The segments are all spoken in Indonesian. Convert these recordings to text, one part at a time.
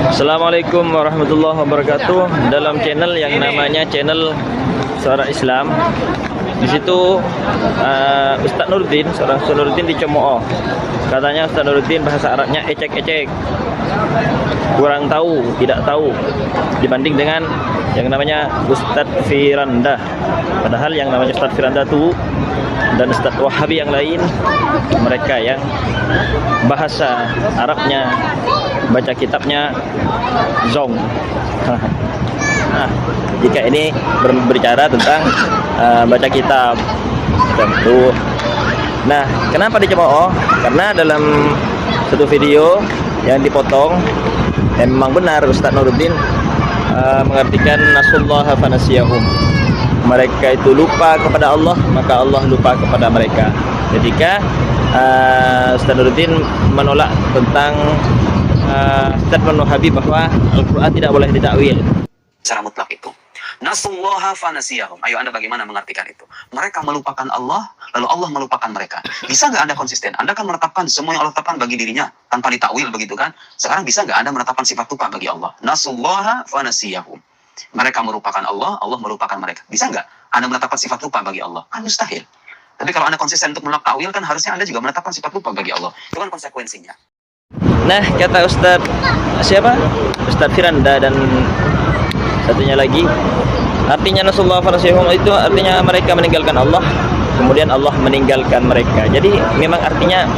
Assalamualaikum warahmatullahi wabarakatuh. Dalam channel yang namanya channel Suara Islam, di situ Ustadz Nuruddin, seorang Ustadz Nuruddin dicemooh. Katanya Ustadz Nuruddin bahasa Arabnya ecek-ecek, kurang tahu, tidak tahu dibanding dengan yang namanya Ustadz Firanda. Padahal yang namanya Ustadz Firanda itu dan Ustadz Wahabi yang lain, mereka yang bahasa Arabnya, baca kitabnya zong. Nah, jika ini berbicara tentang baca kitab tentu. Nah, kenapa dicemooh? Karena dalam satu video yang dipotong, memang benar Ustadz Nuruddin mengartikan nasullaha fanasiyahum. Mereka itu lupa kepada Allah, maka Allah lupa kepada mereka. Ketika Ustadz Nuruddin menolak tentang statement Wahabi bahwa Al-Quran tidak boleh ditakwil secara mutlak itu. Nasullaha fanasiyahum. Ayo Anda bagaimana mengartikan itu? Mereka melupakan Allah, lalu Allah melupakan mereka. Bisa nggak Anda konsisten? Anda kan menetapkan semua yang Allah tetapkan bagi dirinya tanpa ditakwil begitu kan? Sekarang bisa nggak Anda menetapkan sifat lupa bagi Allah? Nasullaha fanasiyahum. Mereka merupakan Allah, Allah melupakan mereka. Bisa nggak Anda menetapkan sifat lupa bagi Allah? Kan mustahil. Tapi kalau Anda konsisten untuk menolak takwil, kan harusnya Anda juga menetapkan sifat lupa bagi Allah. Itu kan konsekuensinya. Nah, kata Ustadz siapa? Ustadz Firanda dan satunya lagi, artinya nasullaha fanasiyahum itu artinya mereka meninggalkan Allah, kemudian Allah meninggalkan mereka. Jadi memang artinya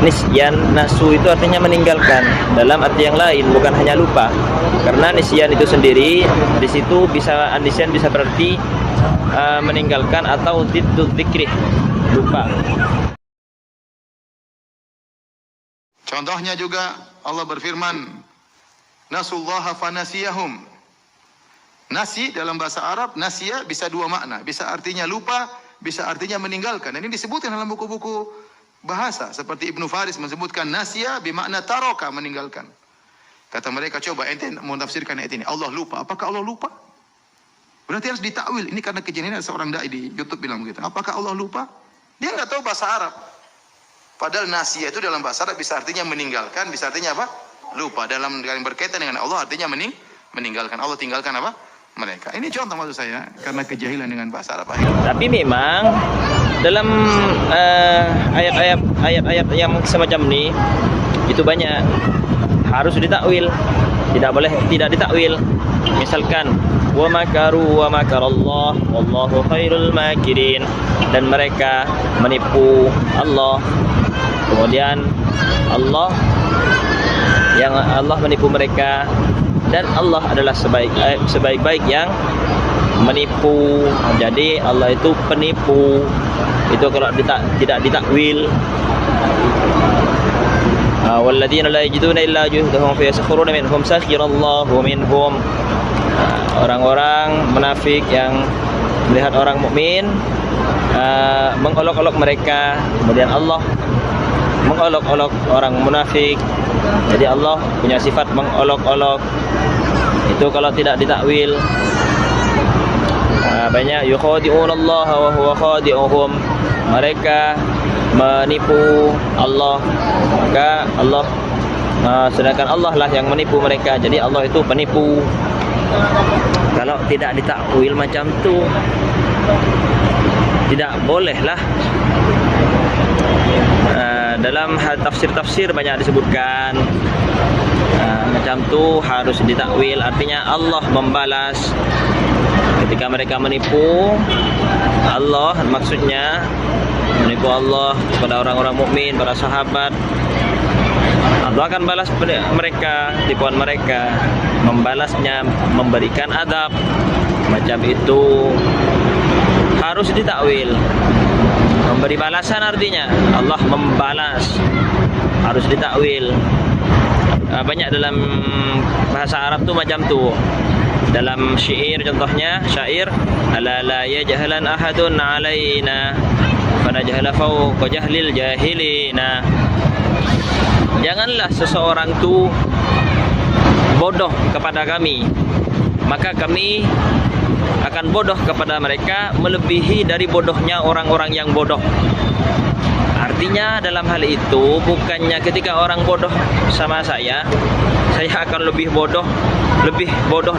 nisyan, nasu itu artinya meninggalkan dalam arti yang lain, bukan hanya lupa. Karena nisyan itu sendiri di situ bisa, nisyan bisa berarti meninggalkan atau diddul dzikri, lupa. Contohnya juga Allah berfirman, nasullaha fanasiyahum. Nasi dalam bahasa Arab, nasiya bisa dua makna. Bisa artinya lupa, bisa artinya meninggalkan. Dan ini disebutkan dalam buku-buku bahasa. Seperti Ibnu Faris menyebutkan nasiya bermakna taroka, meninggalkan. Kata mereka, coba ente mau tafsirkan ayat ini. Allah lupa. Apakah Allah lupa? Berarti harus ditakwil. Ini karena kejadian seorang dai di YouTube bilang begitu. Apakah Allah lupa? Dia nggak tahu bahasa Arab. Padahal nasiya itu dalam bahasa Arab bisa artinya meninggalkan, bisa artinya apa? Lupa. Dalam berkaitan dengan Allah artinya meninggalkan. Allah tinggalkan apa? Mereka. Ini contoh maksud saya, karena kejahilan dengan bahasa Arab. Tapi memang dalam ayat-ayat yang semacam ini itu banyak harus ditakwil, tidak boleh tidak ditakwil. Misalkan wa makaru wa makarallah wallahu khairul makirin, dan mereka menipu Allah, kemudian Allah menipu mereka, dan Allah adalah sebaik-baik yang menipu. Jadi Allah itu penipu. Itu kalau tidak ditakwil. Walladzina la yajiduna illa juhdahum fa yaskhuruna minhum sakhirallahu minhum. Orang-orang munafik yang melihat orang mukmin mengolok-olok mereka, kemudian Allah mengolok-olok orang munafik. Jadi Allah punya sifat mengolok-olok. Itu kalau tidak ditakwil. Banyak yukhadi'unallaha wa huwa khadi'uhum. Mereka menipu Allah, maka Allah sedangkan Allah lah yang menipu mereka. Jadi Allah itu penipu. Kalau tidak ditakwil macam tu, tidak boleh lah. Dalam hal tafsir-tafsir banyak disebutkan macam tu harus ditakwil. Artinya Allah membalas ketika mereka menipu Allah, maksudnya menipu Allah kepada orang-orang mukmin, para sahabat. Allah akan balas mereka, tipuan mereka, membalasnya, memberikan adab. Macam itu harus ditakwil. Memberi balasan artinya Allah membalas, harus ditakwil. Banyak dalam bahasa Arab tu macam tu. Dalam syair, contohnya syair, ala la yajhalan ahadun alaina fanajhala fawqa jahlil jahilina. Janganlah seseorang tu bodoh kepada kami, maka kami akan bodoh kepada mereka melebihi dari bodohnya orang-orang yang bodoh. Artinya dalam hal itu bukannya ketika orang bodoh sama saya akan lebih bodoh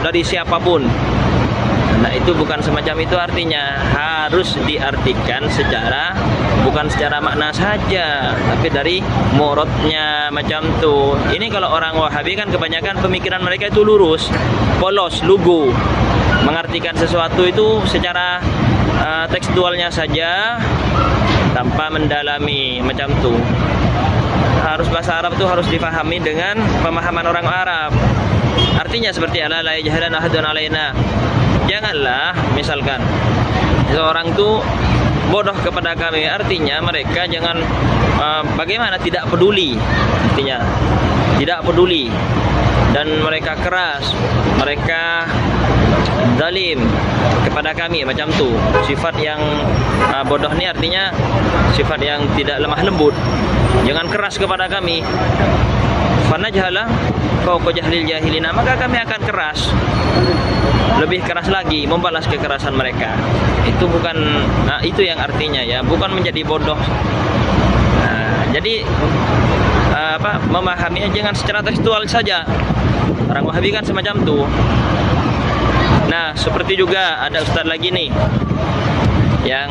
dari siapapun. Nah, itu bukan semacam itu artinya. Harus diartikan bukan secara makna saja, tapi dari muradnya macam tuh. Ini kalau orang Wahabi kan kebanyakan pemikiran mereka itu lurus, polos, lugu. Mengartikan sesuatu itu secara tekstualnya saja tanpa mendalami macam tuh. Harus bahasa Arab itu harus dipahami dengan pemahaman orang Arab. Artinya seperti ala la yajhalan ahadun alaina. Janganlah misalkan seorang tuh bodoh kepada kami, artinya mereka jangan bagaimana tidak peduli, artinya tidak peduli dan mereka keras, mereka zalim kepada kami macam tuh. Sifat yang bodoh ini artinya sifat yang tidak lemah lembut, jangan keras kepada kami. Fanajhala fawqa jahlil jahilina, maka kami akan keras, lebih keras lagi, membalas kekerasan mereka. Itu bukan, itu yang artinya ya, bukan menjadi bodoh. Jadi memahaminya jangan secara tekstual saja. Orang Wahabi kan semacam itu. Nah, seperti juga ada ustaz lagi nih yang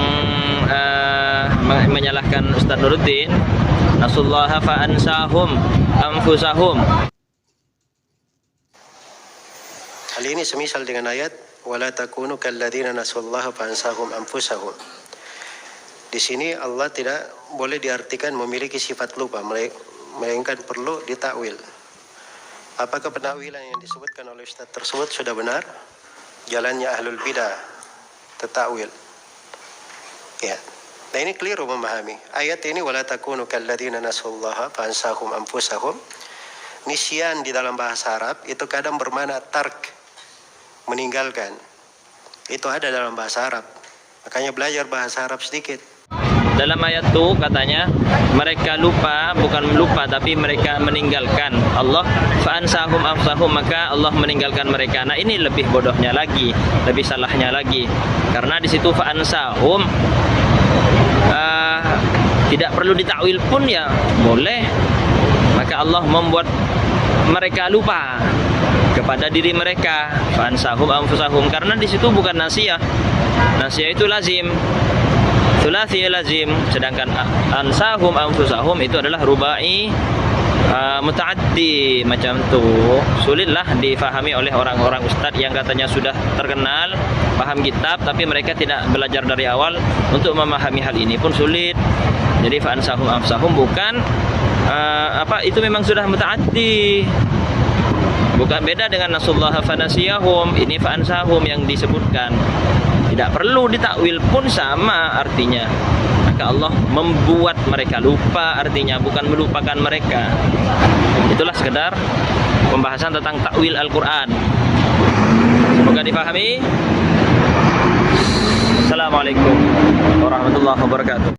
menyalahkan Ustaz Nuruddin, nasullaha fa ansahum anfusahum. Hal ini semisal dengan ayat wala takunu kalladzina nasullaha fa ansahum anfusahum. Di sini Allah tidak boleh diartikan memiliki sifat lupa, melainkan perlu ditakwil. Apakah penakwilan yang disebutkan oleh Ustaz tersebut sudah benar? Jalannya ahlul bidah tetakwil. Ya. Nah, ini keliru memahami. Ayat ini wala takunu kalladzina nasullaha fa ansahum anfusahum. Nisyan di dalam bahasa Arab itu kadang bermakna tark, meninggalkan. Itu ada dalam bahasa Arab. Makanya belajar bahasa Arab sedikit. Dalam ayat itu katanya mereka lupa, bukan lupa tapi mereka meninggalkan Allah. Fa'ansahum anfusahum, maka Allah meninggalkan mereka. Nah, ini lebih bodohnya lagi, lebih salahnya lagi. Karena di situ fa'ansahum tidak perlu ditakwil pun ya boleh. Maka Allah membuat mereka lupa kepada diri mereka. Fa'ansahum anfusahum, karena di situ bukan nasiyah. Nasiyah itu lazim, Sulasi lazim, sedangkan ansahum anfusahum itu adalah rubai mutaaddi macam tu. Sulitlah difahami oleh orang-orang ustadz yang katanya sudah terkenal, paham kitab, tapi mereka tidak belajar dari awal. Untuk memahami hal ini pun sulit. Jadi fa ansahum anfusahum bukan itu memang sudah mutaaddi. Bukan, beda dengan nasullaha fanasiyahum. Ini fa ansahum yang disebutkan. Tidak perlu ditakwil pun sama artinya. Maka Allah membuat mereka lupa, artinya bukan melupakan mereka. Itulah sekedar pembahasan tentang takwil Al-Quran. Semoga dipahami. Assalamualaikum warahmatullahi wabarakatuh.